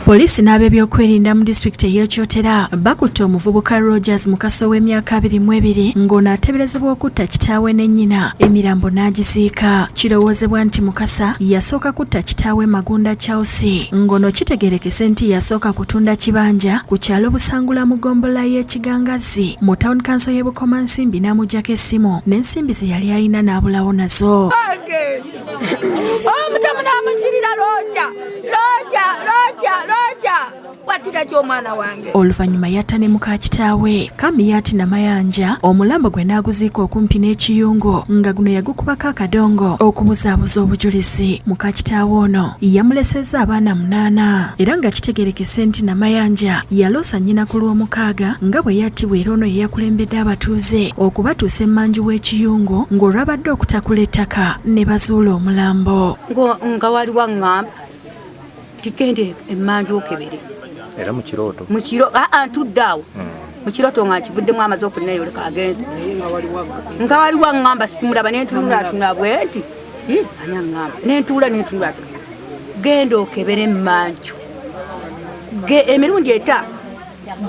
Poliisi n'ab'ebyokwerinda mu disitulikiti ey'Ekyotera bakutte omuvubuka Rogers mukaso w'emyaka 22 ng'ono ateeberezebwa okutta kitaawe ne nnyina emirambo n'agiziika. Kirowoozebwa nti Mukasa yasooka kutta kitaawe Magunda Chelsea ng'ono kitegeerekese nti yasooka kutunda kibanja ku kyalo Busangula mu ggombolola y'Ekigangazi mu Town Council y'e Bukomansimbi n'amuggyako essimu n'ensimbi ze yali alina n'abulawo nazo. Oluvannyuma yatta ne muka kitaawe Kamiyati Namayanja omulambo gwe n'aguziika okumpi n'ekiyungu nga guno yagukubako akadongo okubuzaabuza obujulizi. Muka kitaawe ono yamulesezza abaana 8 era nga kitegeerekese nti Namayanja yaloosa nnyina ku lw'omukaaga nga bwe yattibwa era ono ye yakulembedde abatuuze okubatuusa emmanju w'ekiyungu ng'olwabadde okutakula ettaka ne bazuula omulambo. Nga waliwo aŋŋamba tikende emmanju okebere era mu kirooto ntudde awo mu kirooto nga nkivuddemu amaze okunnayoleka agenze nga waliwo aŋŋamba simulaba nentunulaatuna bwe nti ani aŋŋamba nentuula genda okebere emmanju emirundi 5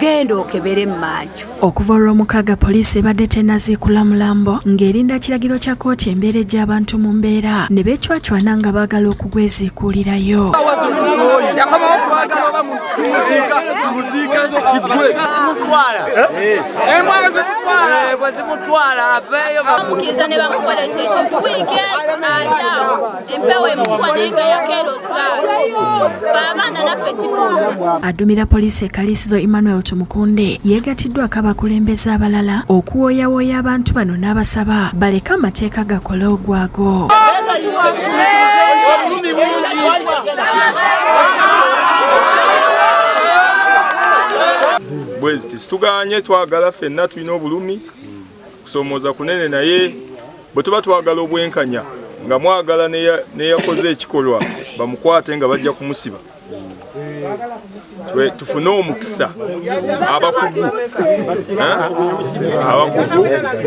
genda okebere emmanju. Okuva olw'omukaaga poliisi ebadde tennaziikula mulambo ng'erinda kiragiro kya kooti embeera egy'abantu mu mbeera ne beecwacwana nga baagala okugweziikuulirayo. Addumira poliisi ekaliisizo Emmanuel Tumukunde yeegatiddwako abakulembeze abalala okuwooyawooya abantu bano n'abasaba baleke amateeka gakole ogwago. Bwezi tisituganye twagala ffenna tulina obulumi kusomooza kunene naye bwe tuba twagala obwenkanya nga mwagala neyakoze ekikolwa bamukwate nga bajja kumusiba tufune omukisa abakugu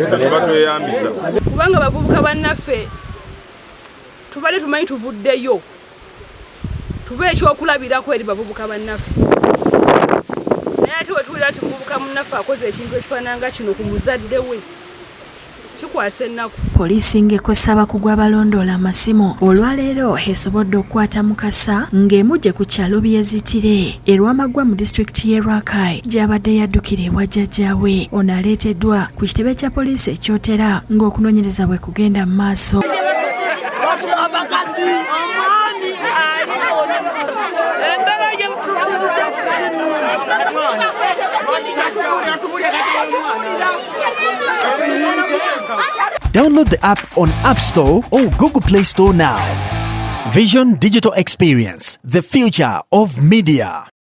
nga tuba tweyambisa kubanga bavubuka bannaffe tubale tumanyi tuvuddeyo tube ekyokulabirako eri bavubuka bannaffe naye ate wetuwulira ti muvubuka munnaffe akoze ekintu ekifaananga kino ku muzadde we kikwasa ennaku. Poliisi ng'ekozesa abakugu abalondoola amasimu olwaleero esobodde okukwata Mukasa ng'emujje ku kyalo Byezitire erwamaggwa mu disitulikiti y'e Rakai gy'abadde yaddukira ewa jjajjaawe. Ono aleeteddwa ku kitebe kya poliisi ekyotera ng'okunoonyereza bwe kugenda mu maaso. Download the app on App Store or Google Play Store now. Vision Digital Experience, the future of media.